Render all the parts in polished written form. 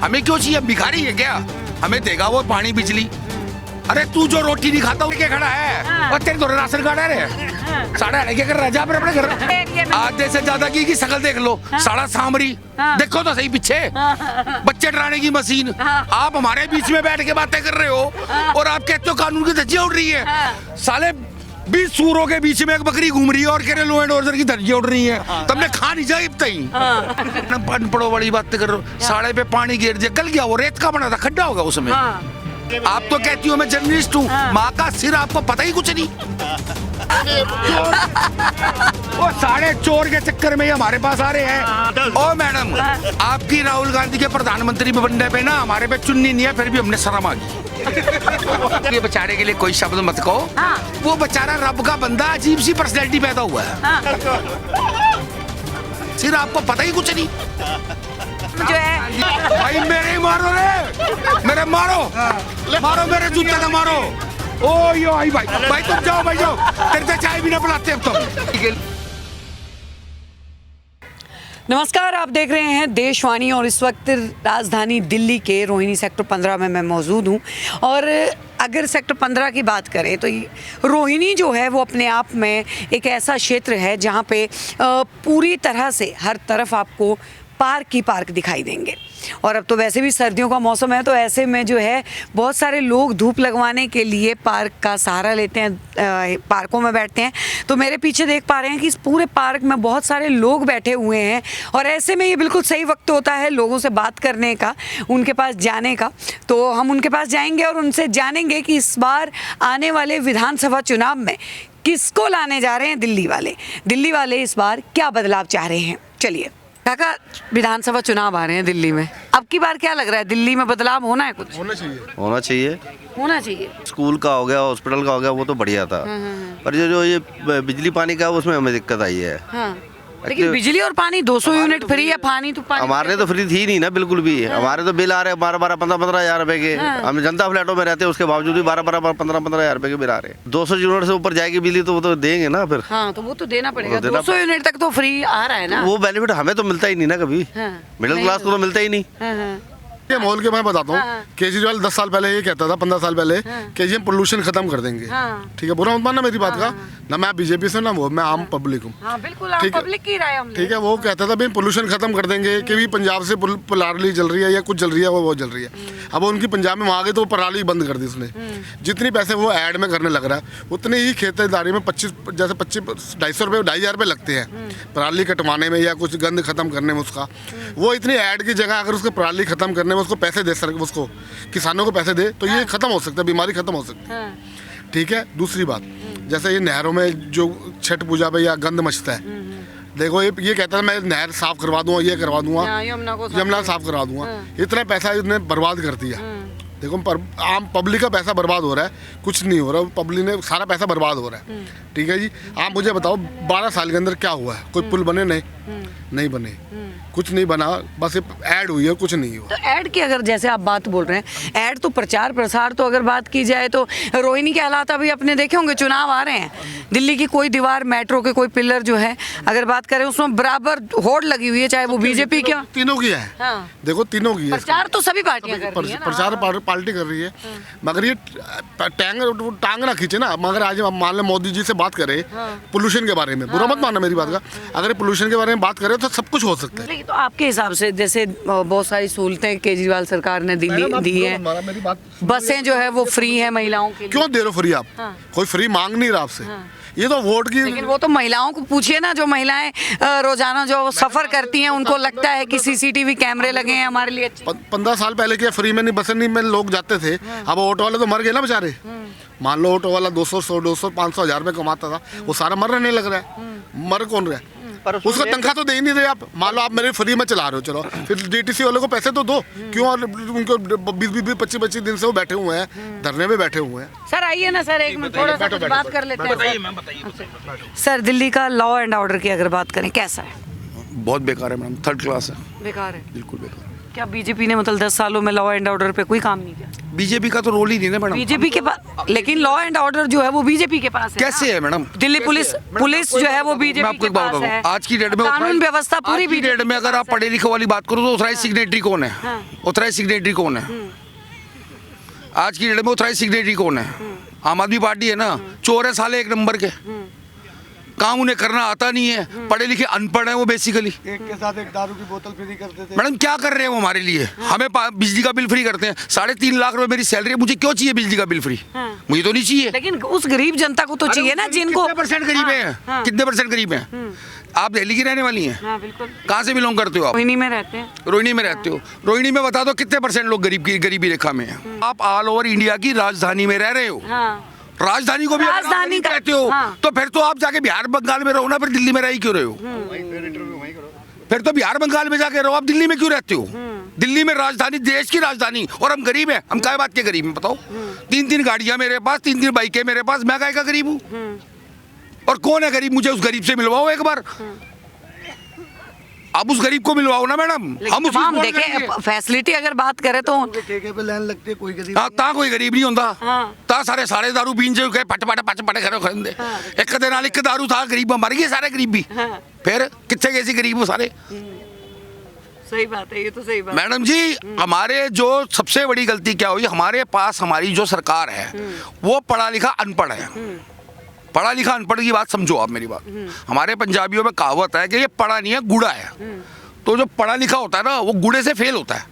हमें क्यों चाहिए? भिखारी है क्या? हमें देगा वो पानी बिजली। अरे तू जो रोटी नहीं खाता क्या खड़ा है? और तेरे तो राशन कार्ड है रे। साढ़े आने क्या कर रहा है? जा फिर अपने घर। आधे से ज्यादा की शकल देख लो, साड़ा सांबरी। देखो तो सही पीछे, बच्चे डराने की मशीन। आप हमारे बीच में बैठ के बातें कर रहे हो और आप कहते हो कानून की धज्जियां उड़ रही है। साले 20 सूरों के बीच में एक बकरी घूम रही है और कह रहे लो एंड ऑर्डर की धज्जियां उड़ रही है। तुमने खा नहीं जाए तई पढ़ो बड़ी बात कर रहे हो। साढ़े पे पानी गिर दिया, गल गया वो, रेत का बना था, खड्डा होगा उसमें। आप तो कहती हो मैं जर्नलिस्ट हूँ, माँ का सिर, आपको पता ही कुछ नहीं। वो साढ़े चोर के चक्कर में ही हमारे पास आ रहे हैं। ओ मैडम, आपकी राहुल गांधी के प्रधानमंत्री बनने पे ना हमारे पे चुन्नी नहीं है, फिर भी हमने शर्म आ गई। ये बेचारे के लिए कोई शब्द मत कहो। वो बेचारा रब का बंदा, अजीब सी पर्सनैलिटी पैदा हुआ है। सिर आपको पता ही कुछ नहीं जो है। भाई मेरे ही मारो रे, मेरे मारो, मारो मेरे जूते का मारो। ओ यो आई भाई, भाई तुम जाओ, भाई जाओ, तेरे से चाय भी ना पिलाते अब तुम। नमस्कार, आप देख रहे हैं देशवाणी और इस वक्त राजधानी दिल्ली के रोहिणी सेक्टर 15 में मैं मौजूद हूं। और अगर सेक्टर 15 की बात करें तो रोहिणी जो है वो अपने आप में एक ऐसा क्षेत्र है जहां पे पूरी तरह से हर तरफ आपको पार्क ही पार्क दिखाई देंगे। और अब तो वैसे भी सर्दियों का मौसम है, तो ऐसे में जो है बहुत सारे लोग धूप लगवाने के लिए पार्क का सहारा लेते हैं, पार्कों में बैठते हैं। तो मेरे पीछे देख पा रहे हैं कि इस पूरे पार्क में बहुत सारे लोग बैठे हुए हैं और ऐसे में ये बिल्कुल सही वक्त होता है लोगों से बात करने का, उनके पास जाने का। तो हम उनके पास जाएंगे और उनसे जानेंगे कि इस बार आने वाले विधानसभा चुनाव में किसको लाने जा रहे हैं दिल्ली वाले इस बार क्या बदलाव चाह रहे हैं। चलिए काका, विधानसभा चुनाव आ रहे हैं दिल्ली में, अब की बार क्या लग रहा है, दिल्ली में बदलाव होना है? कुछ होना चाहिए। स्कूल का हो गया, हॉस्पिटल का हो गया, वो तो बढ़िया था। पर जो ये बिजली पानी का, उसमें हमें दिक्कत आई है। लेकिन बिजली और पानी 200 यूनिट फ्री है। पानी हमारे तो फ्री थी नहीं ना, बिल्कुल भी। हमारे तो बिल आ रहे हैं 12-12, 15-15 हजार रुपए के। हम जनता फ्लैटों में रहते हैं, उसके बावजूद भी 12-12, 15-15 हजार रुपए के बिल आ रहे हैं। 200 यूनिट से ऊपर जाएगी बिजली तो वो तो देंगे ना फिर। हाँ, तो वो तो देना पड़ेगा। 200 यूनिट तक तो फ्री आ रहा है ना। वो बेनिफिट हमें तो मिलता ही नहीं ना कभी। मिडिल क्लास को तो मिलता ही नहीं। ये माहौल के मैं बताता हूँ। केजरीवाल 10 साल पहले ये कहता था, 15 साल पहले, कि ये पोल्यूशन खत्म कर देंगे। ठीक है, बुरा मत मानना मेरी बात का। ना मैं बीजेपी से, ना वो, मैं आम पब्लिक हूँ। ठीक है, वो कहता था भाई पोल्यूशन खत्म कर देंगे, कि भी पंजाब से पराली जल रही है या कुछ जल रही है, वो जल रही है। अब उनकी पंजाब में वहाँ गए तो वो पराली बंद कर दी उसने। जितनी पैसे वो ऐड में करने लग रहा है, उतनी ही खेतीबाड़ी में 250 रुपये 2,500 रुपये लगते हैं पराली कटवाने में या कुछ गंद खत्म करने में उसका। वो इतनी ऐड की जगह अगर उसको पराली खत्म करने में उसको पैसे दे सके, उसको किसानों को पैसे दे, तो ये खत्म हो सकता है, बीमारी खत्म हो सकती है। ठीक है, दूसरी बात, जैसे ये नहरों में जो छठ पूजा पे या गंद मचता है, देखो ये कहता है मैं नहर साफ करवा दूंगा, ये करवा दूंगा, यमुना साफ करवा दूंगा। इतना पैसा इसने बर्बाद कर दिया। देखो आम पब्लिक का पैसा बर्बाद हो रहा है, कुछ नहीं हो रहा, पब्लिक ने सारा पैसा बर्बाद हो रहा है। ठीक है जी, आप मुझे बताओ 12 साल के अंदर क्या हुआ है? कोई पुल बने? नहीं बने, कुछ नहीं बना, बस ऐड हुई है, कुछ नहीं हुआ। तो ऐड की अगर जैसे आप बात बोल रहे हैं, ऐड तो प्रचार प्रसार, तो अगर बात की जाए तो रोहिणी के हालात अभी अपने देखे होंगे, चुनाव आ रहे हैं, दिल्ली की कोई दीवार, मेट्रो के कोई पिलर जो है अगर बात करें उसमें बराबर होड़ लगी हुई है, चाहे वो बीजेपी के तीनों की है। देखो तीनों की है, प्रचार तो सभी पार्टियां कर रही है ना। प्रचार पार्टी कर रही है, मगर ये टांग ना खींचे ना। मगर आज मान लो मोदी जी से बात करें पोल्यूशन के बारे में, बुरा मत मानना मेरी बात का, अगर पोल्यूशन के बारे में बात करें तो सब कुछ हो सकता है। तो आपके हिसाब से जैसे बहुत सारी सहूलतें केजरीवाल सरकार ने दी है, बसें जो है वो फ्री है महिलाओं के लिए। क्यों दे रहे हो फ्री आप? कोई फ्री मांग नहीं रहा आपसे। ये तो वोट की, लेकिन वो तो महिलाओं को पूछिए ना, जो महिलाएं रोजाना जो सफर करती हैं, उनको लगता है कि सीसीटीवी कैमरे लगे हैं हमारे लिए। 15 साल पहले क्या फ्री में नहीं, बसें नहीं में लोग जाते थे। अब ऑटो वाले तो मर गए ना बेचारे। मान लो ऑटो वाला 200, 500 हजार रुपए कमाता था, वो सारा मरने लग रहा है। मर कौन रहा है? उसका तनख्वाह तो दे ही नहीं रहे आप। मान लो आप मेरे फ्री में चला रहे हो, चलो फिर डीटीसी वाले को पैसे तो दो। क्यों? और उनको 20-20, 25-25 दिन से वो बैठे हुए हैं, धरने पे बैठे हुए हैं। सर आइए ना सर, एक मिनट थोड़ा सा बात कर लेते हैं। बताइए सर, दिल्ली का लॉ एंड ऑर्डर की अगर बात करें कैसा है? बहुत बेकार है मैडम, 3rd क्लास है। बेकार है, बिल्कुल बेकार। क्या बीजेपी ने मतलब 10 सालों में लॉ एंड ऑर्डर पे कोई काम नहीं किया? बीजेपी का तो रोल ही नहीं ना मैडम। बीजेपी के पास, लेकिन लॉ एंड ऑर्डर जो है वो बीजेपी के पास है। कैसे है मैडम? दिल्ली पुलिस जो है वो मैं बीजेपी आपको के एक बात पास है। बताऊं, आज की डेट में कानून व्यवस्था पूरी आज की डेट में अगर आप पढ़े लिखे वाली बात करो तो ऑथराइज सिग्नेटरी कौन है? ऑथराइज सिग्नेटरी कौन है आज की डेट में? ऑथराइज सिग्नेटरी कौन है? आम आदमी पार्टी है ना। चोर है साले एक नंबर के, काम उन्हें करना आता नहीं है, पढ़े लिखे अनपढ़ है वो बेसिकली। एक के साथ एक दारू की बोतल फ्री करते थे। मैडम क्या कर रहे हैं वो हमारे लिए? हमें बिजली का बिल फ्री करते हैं। 3.5 लाख रुपए मेरी सैलरी है, मुझे क्यों चाहिए बिजली का बिल फ्री? मुझे तो नहीं चाहिए। लेकिन उस गरीब जनता को तो चाहिए ना, जिनको कितने परसेंट गरीब है? कितने परसेंट गरीब है? आप दिल्ली की रहने वाली हैं? हाँ बिल्कुल। कहाँ से बिलोंग करते हो आप? रोहिणी में रहते हैं। रोहिणी में रहते हो। रोहिणी में बता दो कितने परसेंट लोग गरीबी रेखा में हैं? आप ऑल ओवर इंडिया की राजधानी में रह रहे हो। राजधानी को भी अगर आप राजधानी गरीब का- कहते हो हाँ। तो फिर तो आप जाके बिहार बंगाल में रहो ना, फिर दिल्ली में रह ही क्यों रहे हो? फिर तो बिहार बंगाल में जाके रहो, आप दिल्ली में क्यों रहते हो? दिल्ली में राजधानी, देश की राजधानी, और हम गरीब हैं। हम क्या बात के गरीब हैं बताओ? 3 गाड़ियां मेरे पास, 3 बाइकें मेरे पास, मैं काहे का गरीब हूँ? और कौन है गरीब? मुझे उस गरीब से मिलवाओ एक बार। आप उस गरीब को मिलवाओ ना मैडम। हम उसी हम को देखें फैसिलिटी अगर बात करें तो ठेके पे लाइन लगती है, कोई गरीब हाँ ता कोई गरीब नहीं होता। हाँ। ता सारे दारू पीन जो गए पट पट घर खड़े एक दे नाल एक दारू था, गरीब मर गए सारे गरीब भी। हाँ। फिर कितने गए सी गरीब वो सारे? सही बात है, ये तो सही बात। मैडम जी हमारे जो सबसे बड़ी गलती क्या हुई, हमारे पास हमारी जो सरकार है वो पढ़ा लिखा अनपढ़ है। पढ़ा लिखा अनपढ़ की बात समझो आप मेरी बात। हमारे पंजाबियों में कहावत है कि ये पढ़ा नहीं है गुड़ा है। तो जो पढ़ा लिखा होता है ना वो गुड़े से फेल होता है,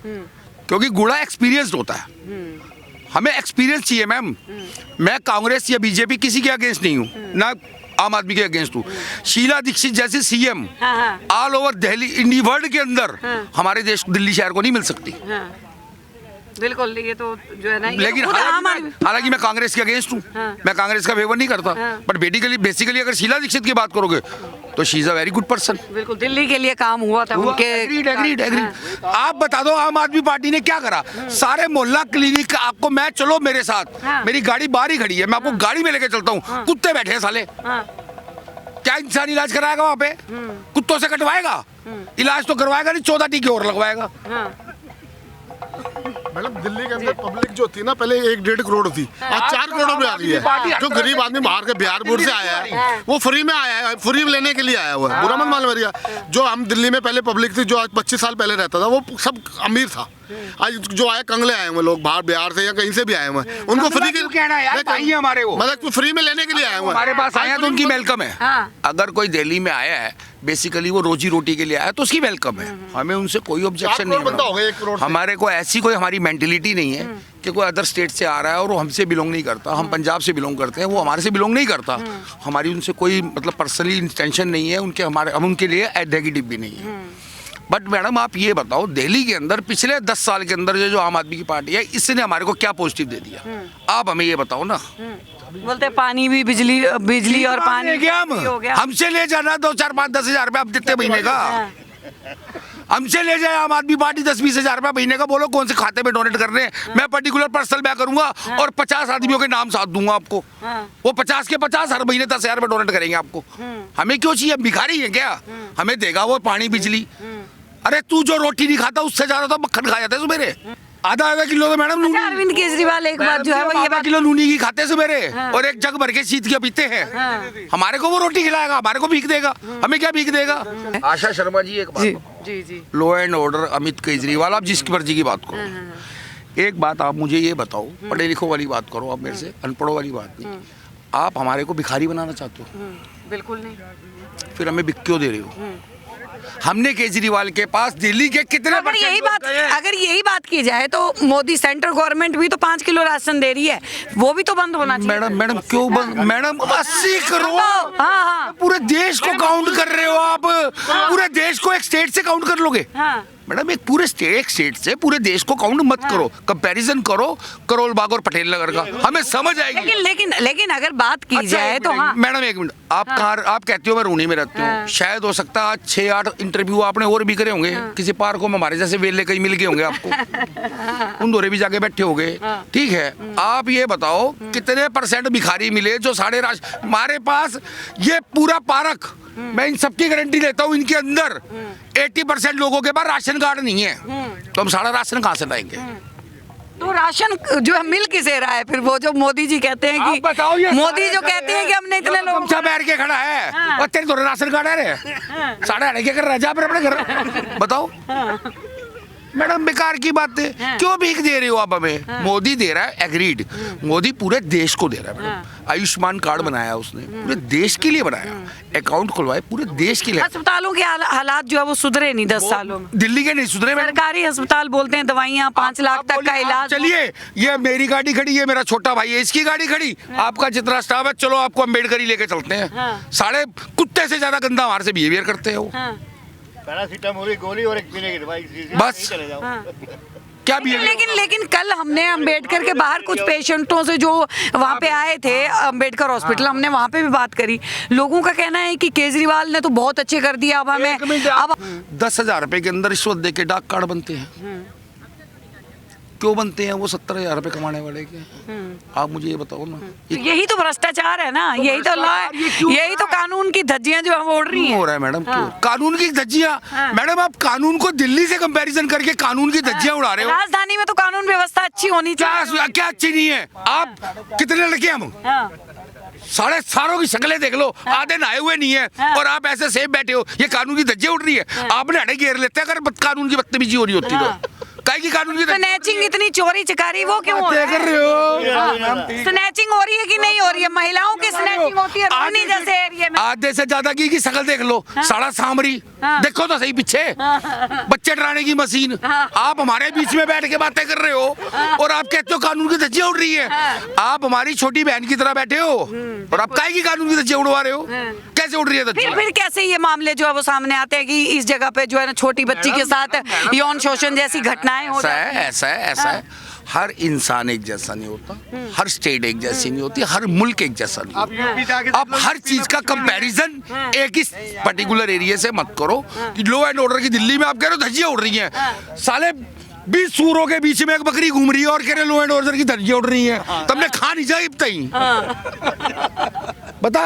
क्योंकि गुड़ा एक्सपीरियंस्ड होता है। हमें एक्सपीरियंस चाहिए मैम। मैं कांग्रेस या बीजेपी किसी के अगेंस्ट नहीं हूँ, ना आम आदमी के अगेंस्ट हूँ। शीला दीक्षित जैसी CM all over Delhi India world के अंदर हमारे देश दिल्ली शहर को नहीं मिल सकती। बिल्कुल, ये तो जो है ना, ये लेकिन खुद आम आदमी- हालांकि मैं कांग्रेस के अगेंस्ट हूँ, मैं कांग्रेस का फेवर नहीं करता, बट बेसिकली अगर शीला दीक्षित की बात करोगे तो she is a very good person. बिल्कुल, दिल्ली के लिए काम हुआ था उनके। एग्रीड। आप बता दो आम आदमी पार्टी ने क्या करा? सारे मोहल्ला क्लिनिक आपको, मैं चलो मेरे साथ, मेरी गाड़ी बाहर ही खड़ी है, मैं आपको गाड़ी में लेके चलता हूँ, कुत्ते बैठे हैं साले। क्या इंसान इलाज कराएगा वहाँ पे? कुत्तों से कटवाएगा? इलाज तो करवाएगा नहीं, 14 टीके और लगवाएगा। मैडम दिल्ली के अंदर पब्लिक जो थी ना पहले 1-1.5 करोड़ थी, आज 4 करोड़ में आ गई है। जो गरीब आदमी बाहर के बिहार बोर्ड से आया है वो फ्री में आया है, फ्री में लेने के लिए आया हुआ है। बुरा मत मान मेरिया। जो हम दिल्ली में पहले पब्लिक थी, जो आज 25 साल पहले रहता था, वो सब अमीर था। आज जो आए कंगले आए हुए लोग बाहर बिहार से या कहीं से भी आए हुए हैं, उनको फ्री के कहना है यार, भाई है हमारे वो। मतलब फ्री में लेने के लिए आए हुए हैं। हमारे पास आया तो उनकी वेलकम है। अगर कोई दिल्ली में आया है बेसिकली वो रोजी रोटी के लिए आया तो उसकी वेलकम है, हमें उनसे कोई ऑब्जेक्शन नहीं बंदा हो गया 1 है। करोड़ से। हमारे को ऐसी कोई हमारी मेंटेलिटी नहीं है कि कोई अदर स्टेट से आ रहा है और वो हमसे बिलोंग नहीं करता। हम पंजाब से बिलोंग करते हैं, वो हमारे से बिलोंग नहीं करता। हमारी उनसे कोई मतलब पर्सनली इंटेंशन नहीं है, उनके हमारे हम उनके लिए नेगेटिव भी नहीं है। बट मैडम आप ये बताओ दिल्ली के अंदर पिछले 10 साल के अंदर जो आम आदमी की पार्टी है इसने हमारे को क्या पॉजिटिव दे दिया? आप हमें ये बताओ ना। बोलते हैं पानी भी, बिजली और पानी क्या हो गया। हमसे ले जाना 2, 4, 5, 10 हजार रुपये आप देते महीने का। हमसे ले जाए आम आदमी पार्टी 10-20 हजार रुपये महीने का, बोलो कौन से खाते में डोनेट कर रहे हैं। मैं पर्टिकुलर पर्सनल मैं करूंगा और 50 आदमियों के नाम साथ दूंगा आपको। वो 50 के 50 हर महीने 10 हजार रुपये डोनेट करेंगे आपको। हमें क्यों चाहिए? हम भिखारी हैं क्या? हमें देगा वो पानी बिजली। अरे तू जो रोटी नहीं खाता उससे ज्यादा तो मक्खन खा जाता है सुबेरे। आधा किलो तो मैडम अच्छा, अरविंद केजरीवाल एक बात जो है वो ये आधा बात, किलो नूनी की खाते सुबेरे और एक जग भर के शीत के पीते हैं। हमारे को वो रोटी खिलाएगा, हमारे को भीख देगा, हमें क्या भीख देगा? आशा शर्मा जी एक बात, जी law and order Amit Kejriwal, आप जिसकी मर्जी की बात करो। एक बात आप मुझे ये बताओ, पढ़े लिखों वाली बात करो आप मेरे से, अनपढ़ों वाली बात नहीं। आप हमारे को भिखारी बनाना चाहते हो? बिल्कुल नहीं। फिर हमें भिख क्यों दे रहे हो? हमने केजरीवाल के पास दिल्ली के कितने अगर यही बात की जाए तो मोदी सेंट्रल गवर्नमेंट भी तो 5 किलो राशन दे रही है, वो भी तो बंद होना चाहिए। मैडम क्यों बंद? मैडम 80 करोड़ हाँ। पूरे देश को काउंट कर रहे हो आप। पूरे देश को एक स्टेट से काउंट कर लोगे? मैडम एक पूरे स्टेट से पूरे देश को काउंट मत करो, कंपैरिजन करो करोल बाग और पटेल नगर का, हमें समझ आएगी। लेकिन अगर बात की जाए तो हाँ। मैडम एक मिनट, आप कहाँ, आप कहते हो मैं रोहिणी में रहती हूँ, शायद हो सकता है 6-8 इंटरव्यू आपने और भी करे होंगे किसी पार्कों में, हमारे जैसे वेले कहीं मिल गए होंगे आपको, उन दोरे भी जाके बैठे होंगे। ठीक है, आप ये बताओ कितने % भिखारी मिले जो हमारे पास ये पूरा पार्क मैं इन सबकी गारंटी लेता हूँ, इनके अंदर 80% लोगों के पास राशन कार्ड नहीं है, तो हम सारा राशन कहाँ से लाएंगे? तो राशन जो है मिल किसे रहा है फिर? वो जो मोदी जी कहते हैं आप कि बताओ, ये मोदी जो कहते हैं कि हमने इतने लोग गमछा बैठ के खड़ा है और तेरे तो राशन कार्ड है रे, साढ़े आने के कर रहा है, जा फिर अपने घर बताओ। मैडम बेकार की बात है, क्यों भीख दे रहे हो आप हमें? मोदी दे रहा है, एग्रीड, मोदी पूरे देश को दे रहा है मैडम। आयुष्मान कार्ड बनाया उसने, पूरे देश के लिए बनाया, अकाउंट खुलवाए पूरे देश के लिए। अस्पतालों के हालात जो है वो सुधरे नहीं 10 सालों में। दिल्ली के नहीं सुधरे मैडम। सरकारी अस्पताल बोलते हैं दवाइयाँ 5 लाख तक का इलाज। चलिए, ये मेरी गाड़ी खड़ी है, मेरा छोटा भाई है, इसकी गाड़ी खड़ी, आपका जितना स्टाफ है, चलो आपको अम्बेडकर ही लेके चलते हैं। साढ़े कुत्ते से ज्यादा गंदा हमारे से बिहेवियर करते हो। पैरासीटामोल की गोली और एक पीने की दवाई, बस। चले जाओ। क्या लेकिन कल हमने अंबेडकर के बाहर कुछ पेशेंटों से जो वहाँ पे आए थे अंबेडकर हॉस्पिटल, हमने वहाँ पे भी बात करी। लोगों का कहना है कि केजरीवाल ने तो बहुत अच्छे कर दिया। अब हमें अब 10,000 रुपए के अंदर रिश्वत दे के डाक कार्ड बनते हैं। क्यों बनते हैं वो 70,000 रुपए कमाने वाले के? आप मुझे ये बताओ ना। तो यही तो भ्रष्टाचार है ना, यही तो लॉ है, यही तो कानून की धज्जियां जो हम ओढ़ रही हैं। हो रहा है मैडम, क्यों कानून की धज्जियां? मैडम आप कानून को दिल्ली से कंपैरिजन करके कानून की धज्जियां उड़ा रहे हो। राजधानी में तो कानून व्यवस्था अच्छी होनी चाहिए। क्या अच्छी नहीं है? आप कितने लड़के हम साढ़े सारों की शक्लें देख लो, आधे नहाए हुए नहीं है और आप ऐसे सेफ बैठे हो, ये कानून की धज्जियां उड़ रही है। आपने अड़े घेर लेते अगर कानून की बदतमीजी हो रही होती तो। काहे की कानून की स्नैचिंग इतनी चोरी चकारी वो क्यों हो रहा कर रहे हो? स्नैचिंग हो रही है कि नहीं हो रही है? महिलाओं की स्नैचिंग होती है रोहिणी जैसे एरिया में। आधे से ज्यादा की शक्ल देख लो, साड़ा सांवरी, देखो तो सही पीछे, बच्चे डराने की मशीन। आप हमारे बीच में बैठ के बातें कर रहे हो और आप कहते हो कानून की धज्जियां उड़ रही है। आप हमारी छोटी बहन की तरह बैठे हो और आप काहे की कानून की धज्जियां उड़वा रहे हो? कैसे उड़ रही है धज्जियां? फिर कैसे ये मामले जो है वो सामने आते हैं कि इस जगह पे जो है ना छोटी बच्ची के साथ यौन शोषण जैसी घटनाएं हो जाती हैं? ऐसा है। हर इंसान एक जैसा नहीं होता, हर स्टेट एक जैसी नहीं होती, हर मुल्क एक जैसा नहीं होता। आप हर चीज का कंपैरिजन एक ही पर्टिकुलर एरिया से मत करो कि लॉ एंड ऑर्डर की दिल्ली में आप कह रहे हो धज्जियां उड़ रही हैं। साले 20 सूरों के बीच में एक बकरी घूम रही है और कह रहे लॉ एंड ऑर्डर की धज्जियां उड़ रही हैं। तुमने खा नहीं जाए तई बता,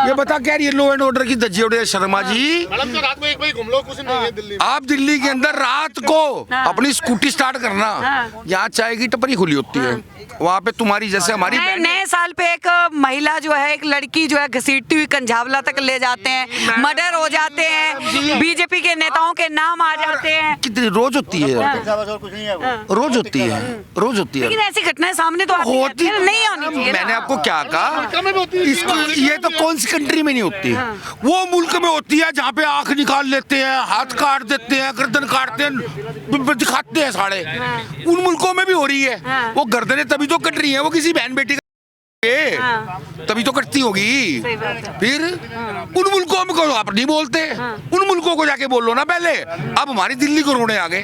ये बता क्या रही है लॉ एंड ऑर्डर की धज्जियां उड़ रही है? शर्मा जी, मैडम तो रात में एक बजे घूम लो, कुछ नहीं है दिल्ली में। आप दिल्ली के अंदर रात को अपनी स्कूटी स्टार्ट करना, यहाँ चाय की टपरी खुली होती है, वहाँ पे तुम्हारी जैसे हमारी नए साल पे एक महिला जो है, एक लड़की जो है घसीटती हुई कंझावला तक ले जाते हैं, मर्डर हो जाते हैं, बीजेपी के नेताओं के नाम आ जाते हैं। कितनी रोज होती है? और कुछ नहीं है वो। रोज होती है, रोज होती है। लेकिन ऐसी घटनाएं सामने तो आती होती हैं, नहीं होनी चाहिए ना। मैंने आपको क्या कहा, इसको ये तो कौन सी कंट्री में नहीं होती? वो मुल्क में होती है जहाँ पे आंख निकाल लेते हैं, हाथ काट देते हैं, गर्दन काटते हैं, दिखाते हैं साड़े। उन मुल्कों में भी हो रही है। वो गर्दनें तभी तो कट रही है, वो किसी बहन बेटी का तभी तो कटती होगी। फिर उन मुल्कों में को आप नहीं बोलते, उन मुल्कों को जाके बोल लो ना पहले। अब हमारी दिल्ली को रोने आ गए।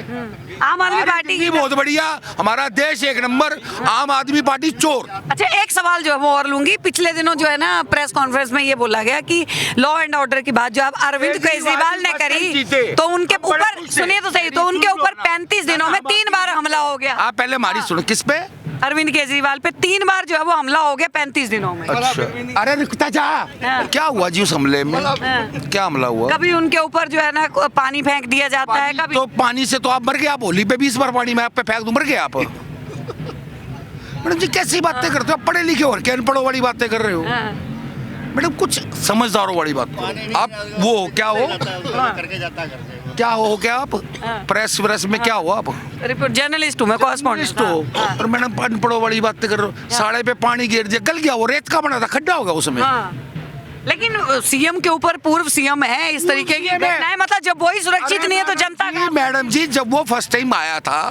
आम आदमी पार्टी की बहुत बढ़िया, हमारा देश एक नंबर, आम आदमी पार्टी चोर। अच्छा, एक सवाल जो है वो और लूंगी। पिछले दिनों जो है ना प्रेस कॉन्फ्रेंस में ये बोला गया कि लॉ एंड ऑर्डर की बात जो अब अरविंद केजरीवाल ने करी तो उनके ऊपर, सुनिए तो सही, तो उनके ऊपर 35 दिनों में 3 बार हमला हो गया। आप पहले हमारी सुनो, किस पे? अरविंद केजरीवाल पे 3 बार जो है वो हमला हो गया 35 दिनों में। अच्छा, अरे रुकता जा, क्या हुआ जी उस हमले में? क्या हमला हुआ? कभी उनके ऊपर जो है ना पानी फेंक दिया जाता है, कभी तो पानी से तो आप मर गए। आप होली पे 20 बार पानी मैं आप पे फेंक दूं, मर गए आप। मैडम जी कैसी बातें करते हो? आप पढ़े लिखे और क्या अनपढ़ों वाली बातें कर रहे हो? मैडम कुछ समझदारों वाली बात करो। आप वो क्या हो, करके जाता करके क्या हो, क्या आप प्रेस व्रेस में क्या हो? आप रिपोर्ट जर्नलिस्ट हूँ मैं, कॉरेस्पॉन्डेंट हो और मैडम अनपढ़ों वाली बातें कर रहे हो। साड़े पे पानी गिर दिया, गल गया, वो रेत का बना था, खड्डा होगा उसमें। लेकिन सीएम के ऊपर पूर्व सीएम है, इस तरीके की घटनाएं, मतलब जब वही सुरक्षित नहीं है तो जनता का। मैडम जी जब वो फर्स्ट टाइम आया था,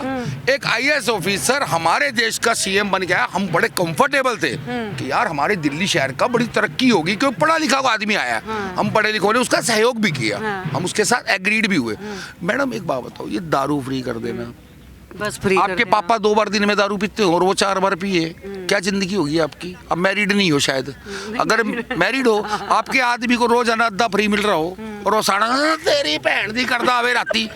एक आईएएस ऑफिसर हमारे देश का सीएम बन गया, हम बड़े कंफर्टेबल थे कि यार हमारे दिल्ली शहर का बड़ी तरक्की होगी, क्योंकि पढ़ा लिखा आदमी आया। हम पढ़े लिखों ने उसका सहयोग भी किया, हम उसके साथ एग्रीड भी हुए। मैडम एक बात बताओ, ये दारू फ्री कर देना, बस फ्री आपके पापा 2 बार दिन में दारू पीते हो और वो 4 बार पिए, क्या जिंदगी होगी आपकी? अब मैरिड नहीं हो शायद, अगर मैरिड हो आपके आदमी को रोज अनादा फ्री मिल रहा हो और वो साड़ा तेरी भैन दी करदा आवे राती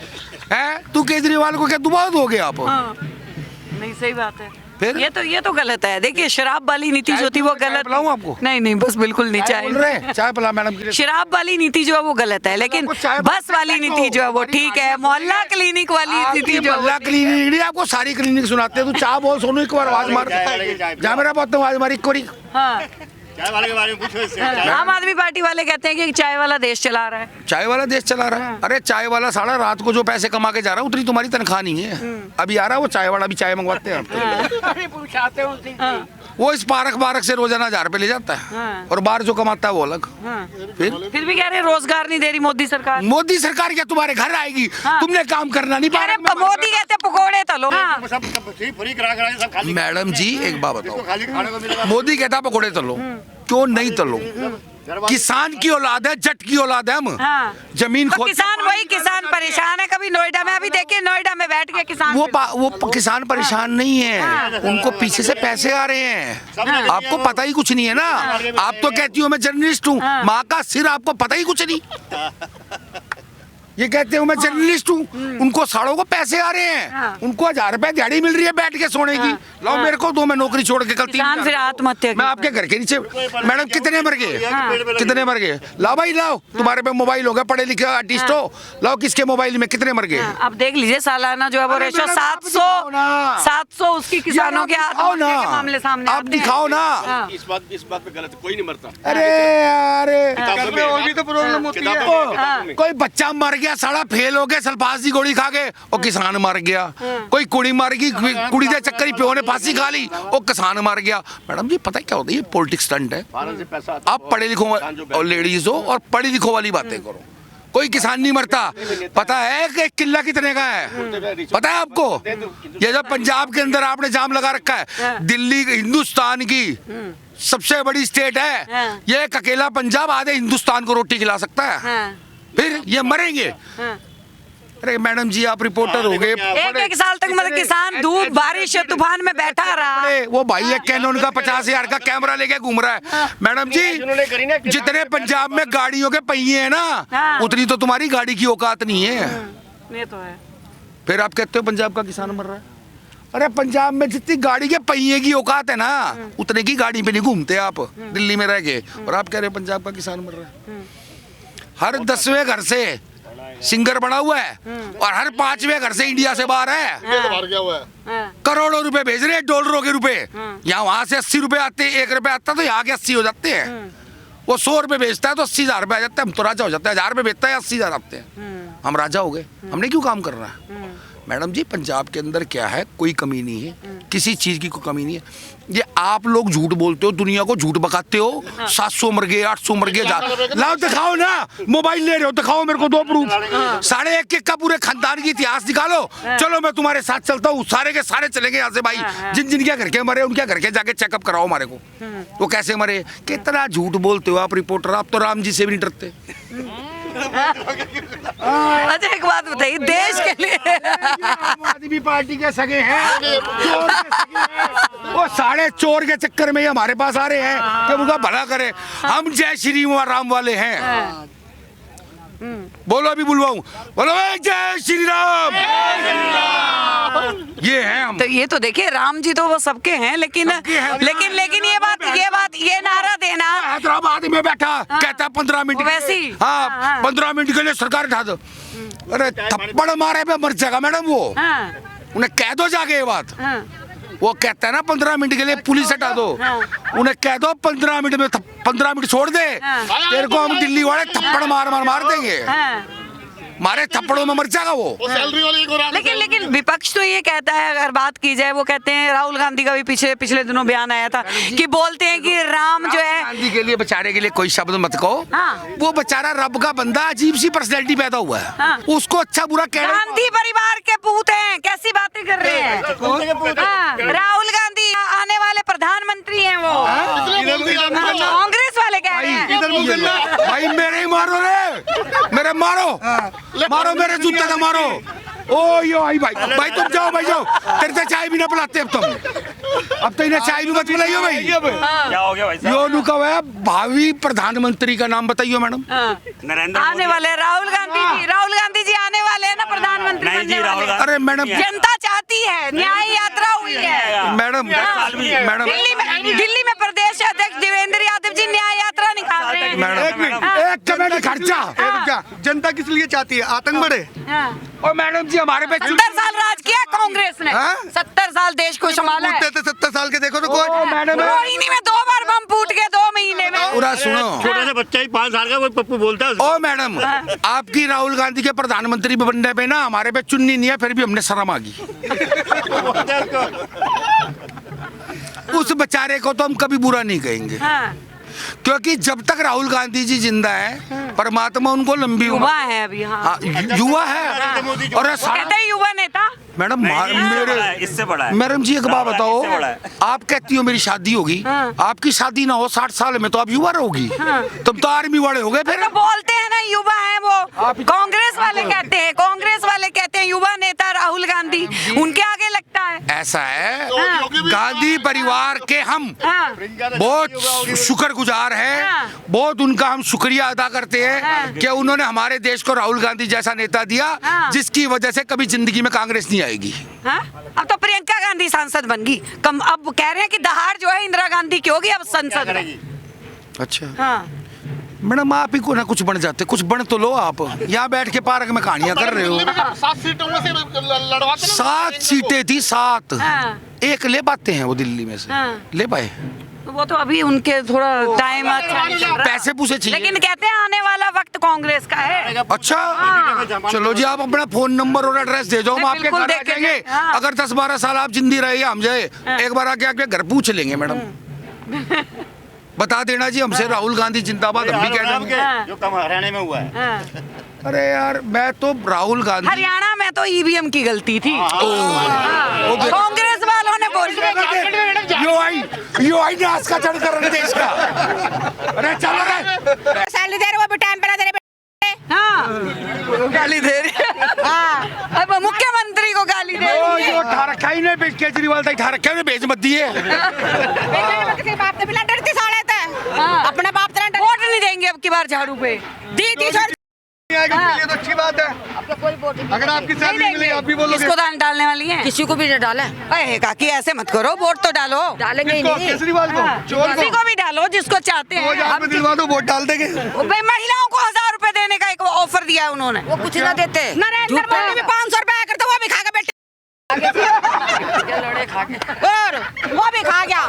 है, तू केजरीवाल को क्या दुबाद हो गया आप? नहीं, सही बात है। फिर ये तो गलत है। देखिए शराब वाली नीति जो थी वो गलत। पिलाऊं आपको? नहीं बस बिल्कुल नहीं, चाय बोल रहे हैं, चाय पिला मैडम के लिए। शराब वाली नीति जो है वो गलत है, लेकिन आपको चाय बस वाली नीति जो है वो ठीक है। मोहल्ला क्लिनिक वाली नीति जो है वो मोहल्ला क्लिनिक नहीं, आपको सारी क्लिनिक सुनाते हैं। तू चाय बोल, सोनू एक बार आवाज मार, जा मेरा बहुत आवाज मारी एक बारी। हाँ। चाय वाले के बारे में पूछो इससे। आम आदमी पार्टी वाले कहते हैं कि चाय वाला देश चला रहा है। चाय वाला देश चला रहा है? अरे चाय वाला साला रात को जो पैसे कमा के जा रहा है उतनी तुम्हारी तनख्वाह नहीं है। अभी आ रहा है वो चाय वाला भी, चाय मंगवाते हैं वो इस पार्क से रोजाना 1000 रुपए ले जाता है, और बाहर जो कमाता है वो अलग। फिर भी कह रहे हैं रोजगार नहीं दे रही मोदी सरकार। मोदी सरकार क्या तुम्हारे घर आएगी? तुमने काम करना नहीं। अरे मोदी कहते हैं पकोड़े तलो। सब फ्री करा करा सब खाली। मैडम जी एक बात इसको बताओ, खाली खाने को मिलेगा। मोदी कहता पकोड़े तलो, क्यों नहीं तलो? किसान की औलाद है, जट की औलाद है हम। हाँ। जमीन तो किसान वही किसान परेशान है। कभी नोएडा में, अभी देखिए नोएडा में बैठ के किसान वो किसान परेशान नहीं है, उनको पीछे से पैसे आ रहे हैं। आपको पता ही कुछ नहीं है ना। आप तो कहती हो मैं जर्नलिस्ट हूँ, माँ का सिर, आपको पता ही कुछ नहीं। ये कहते हो मैं जर्नलिस्ट हूँ, उनको साड़ों को पैसे आ रहे हैं, उनको 1000 रुपए दिहाड़ी मिल रही है बैठ के सोने की। लाओ मेरे को दो, मैं नौकरी छोड़ के कल 3 किसान फिर आत्महत्या मैं आपके घर के नीचे। मैडम कितने मर गए? कितने मर गए? लाओ भाई लाओ, तुम्हारे पे मोबाइल हो गया, पढ़े लिखे आर्टिस्ट हो, लाओ किसके मोबाइल में कितने मर गए? अब देख लीजिए सालाना जो है वो रेशो 700 उसकी किसानों के आत्महत्या के मामले सामने आप दिखाओ ना। इस बात पे गलत है, कोई नहीं मरता। अरे और भी तो प्रॉब्लम होती है। कोई बच्चा मर गया साला, फेल हो गया सल्फास की गोली खा के, और किसान मर गया। कोई कुड़ी मर गई, कुड़ी दे चक्कर प्यो ने फांसी खा ली, और किसान मर गया। मैडम जी पता क्या होता है, ये पॉलिटिक्स स्टंट है। आप पढ़े लिखो और लेडीज हो और पढ़ी लिखो वाली बातें करो। कोई किसान नहीं मरता। पता है कि किला कितने का है? पता है आपको? ये जो पंजाब के अंदर आपने जाम लगा रखा है, दिल्ली हिंदुस्तान की सबसे बड़ी स्टेट है, ये एक अकेला पंजाब आधे हिंदुस्तान को रोटी खिला सकता है। फिर ये मरेंगे। अरे मैडम जी आप रिपोर्टर हो गए, एक साल तक मतलब किसान धूप बारिश तूफान में बैठा रहा। वो भाई एक कैनन का 50,000 का कैमरा लेके घूम रहा है। मैडम जी जितने पंजाब में गाड़ियों के पहिए हैं ना, उतनी तो तुम्हारी गाड़ी की औकात नहीं है। ये तो है। फिर आप कहते हो पंजाब का किसान मर रहा है? अरे पंजाब में जितनी गाड़ी के पहिए की औकात है ना, उतने की गाड़ी पे नहीं घूमते आप दिल्ली में रह के, और आप कह रहे हो पंजाब का किसान मर रहा है। हर 10वें घर से सिंगर बना हुआ है, और हर 5वें घर से इंडिया से बाहर है। बाहर गया हुआ है। करोड़ों रुपए भेज रहे हैं, डॉलरों के रुपए। यहाँ वहां से 80 रुपए आते हैं, 1 रुपए आता तो यहाँ के 80 हो जाते हैं। वो 100 रुपए बेचता है तो 80,000 रुपए आ जाते हैं। हम तो राजा हो जाते हैं। 1000 रुपए बेचता है 80,000 आते हैं, हम राजा हो गए। हमने क्यों काम करना है? मैडम जी पंजाब के अंदर क्या है, कोई कमी नहीं है, किसी चीज की कोई कमी नहीं है। ये आप लोग झूठ बोलते हो, दुनिया को झूठ बकाते हो। 700 मर गए, 800 मर गए। लाओ दिखाओ ना, मोबाइल ले रहे हो दिखाओ मेरे को 2 प्रूफ। 1.5 का पूरे खानदान की इतिहास निकालो। चलो मैं तुम्हारे साथ चलता हूँ, सारे के सारे चलेंगे यहाँ से भाई। जिन जिन के घर के मरे उनके घर के जाके चेकअप कराओ हमारे को, वो कैसे मरे। कितना झूठ बोलते हो आप रिपोर्टर, आप तो राम जी से भी नहीं डरते। अच्छा एक बात बताइए, देश के लिए आम आदमी पार्टी के सगे हैं, चोर के सगे हैं। वो सारे चोर के चक्कर में ही हमारे पास आ रहे हैं कि उनका भला करे। हम जय श्री राम वाले हैं। बोलो अभी बुलवाऊं, बोलो जय श्री राम। ये हैं हम। तो ये तो देखिए राम जी तो वो सबके हैं, लेकिन ये नारा देना हैदराबाद में बैठा कहता 15 मिनट वैसे ही। हाँ 15 मिनट के लिए सरकार उठा दो। अरे थप्पड़ मारे पे मर जाएगा मैडम वो। उन्हें कह दो जाके ये बात। वो कहता है ना 15 मिनट के लिए पुलिस हटा दो। उन्हें कह दो 15 मिनट में 15 मिनट छोड़ दे, तेरे को हम दिल्ली वाले थप्पड़ मार देंगे। मारे थप्पड़ों में मर जाएगा वो। सैलरी वाले को लेकिन विपक्ष तो ये कहता है, अगर बात की जाए, वो कहते हैं, राहुल गांधी का भी पिछले दिनों बयान आया था कि बोलते हैं कि राम जो है, गांधी के लिए बेचारे के लिए कोई शब्द मत कहो। वो बेचारा रब का बंदा, अजीब सी पर्सनैलिटी पैदा हुआ है। उसको अच्छा बुरा कहना। गांधी परिवार के पूत हैं, कैसी बातें कर रहे हैं। राहुल गांधी आने वाले प्रधानमंत्री हैं वो। कांग्रेस वाले कह रहे हैं। भाई मेरे ही मारो रे, मेरे मारो मेरे जूते से मारो। ओ यो आई भाई भाई तुम जाओ भाई जाओ तेरे से चाय भी ना पिलाते अब तुम अब तो इन्हें चाय भी मत पिलाइयो भाई क्या हो गया भाई साहब? यो नुका हुआ है भावी प्रधानमंत्री का नाम बताइयो मैडम नरेंद्र आने मोदी। वाले राहुल गांधी जी आने वाले हैं ना प्रधानमंत्री नहीं जी, बनने राहुल वाले। गांधी- अरे मैडम जनता चाहती है, न्याय यात्रा हुई है मैडम मैडम दिल्ली में प्रदेश अध्यक्ष देवेंद्र यादव जी न्याय यात्रा निकाल रहे हैं। मैडम एक कमेंट खर्चा जनता किस लिए चाहती है आतंक बढ़े और मैडम जी हमारे पे 70 साल राज किया कांग्रेस ने, हाँ? 70 साल देश को संभाला है। 70 साल के देखो तो ओ मैडम रोहिणी में 2 बार बम फूट गए 2 महीने में। पूरा सुनो छोटा सा बच्चा ही 5 साल का वो पप्पू बोलता है उसको। ओ मैडम आपकी राहुल गांधी के प्रधानमंत्री बनने पे ना हमारे पे चुन्नी नहीं है फिर भी हमने शर्म आ गई बोलता है उसको। उस बेचारे को तो हम कभी बुरा नहीं कहेंगे हाँ, क्योंकि जब तक राहुल गांधी जी जिंदा है परमात्मा उनको लंबी युवा उम्र है अभी। हाँ, हाँ, युवा है और कहते हैं युवा नेता। मैडम मेरे इससे बड़ा है। मैडम जी एक बात बताओ इससे बड़ा है। आप कहती हो मेरी शादी होगी हाँ। आपकी शादी ना हो 60 साल में तो आप युवा रहोगी तुम तो आर्मी वाले हो गए फिर तो बोलते हैं ना युवा है वो, कांग्रेस वाले कहते हैं युवा नेता राहुल गांधी, उनके आगे लगता है। ऐसा है गांधी परिवार के हम हाँ, बहुत शुक्रगुजार है हाँ। बहुत उनका हम शुक्रिया अदा करते हैं हाँ। कि उन्होंने हमारे देश को राहुल गांधी जैसा नेता दिया हाँ। जिसकी वजह से कभी जिंदगी में कांग्रेस नहीं आएगी हाँ? अब तो प्रियंका गांधी सांसद बन गई, कम अब कह रहे हैं कि दहाड़ जो है इंदिरा गांधी की होगी अब संसद में। अच्छा हाँ, मैडम आप ही को ना कुछ बन जाते कुछ बन तो लो आप यहाँ बैठ के पार्क में कहानियां कर रहे हो 7 सीटों में से लड़वाते 7 सीटें थी 7 हाँ। एक ले पाते हैं वो दिल्ली में से हाँ। ले पाए तो वो तो अभी उनके थोड़ा टाइम अच्छा नहीं चल रहा। पैसे पूसे चाहिए लेकिन कहते हैं आने वाला वक्त कांग्रेस का है। अच्छा चलो जी आप अपना फोन नंबर और एड्रेस दे दो हम नहीं, आपके बिल्कुल घर आ देख के जाएंगे हाँ। अगर 10-12 साल आप जिंदी रहे हम जाए हाँ। एक बार आके आपके घर पूछ लेंगे मैडम बता देना जी हमसे राहुल गांधी जिंदाबाद हम भी कह राम देंगे हाँ। के जो कम हरियाणा में हुआ है। हाँ। अरे यार मैं तो राहुल गांधी हरियाणा में तो ईवीएम की गलती थी, कांग्रेस वालों ने बोल यो आई नाश का चढ़ कर देश का अरे चलो रे सैलरी दे रहे वो भी टाइम पे ना दे रहे। हाँ, गाली दे रही है। हाँ, अब मुख्यमंत्री को गाली दे रही है। यो ठा रखा ही नहीं केजरीवाल तक ठा रखा है भेज मत दिए किसी बाप से भी लड़ डरती साले थे। हाँ। अपने बाप से लड़ वोट नहीं देंगे अब की बार झाड़ू पे। दी थी छोड़ तो अच्छी बात है अगर आपकी सैलरी मिले आप भी बोलोगे किसको दान डालने वाली है? किसी को भी न डाले अरे काकी ऐसे मत करो, वोट तो डालो। डालेंगे ही किसको? नहीं। केजरीवाल को हाँ, चोर किसी को को भी डालो जिसको चाहते हैं। 2000 में दिलवा दो वोट डाल देंगे भाई महिलाओं को 1000 रुपए देने का एक ऑफर दिया है उन्होंने। वो कुछ ना देते। नरेंद्र मोदी भी 500 रुपए आया करता वो भी खा के बैठे और वो भी खा गया।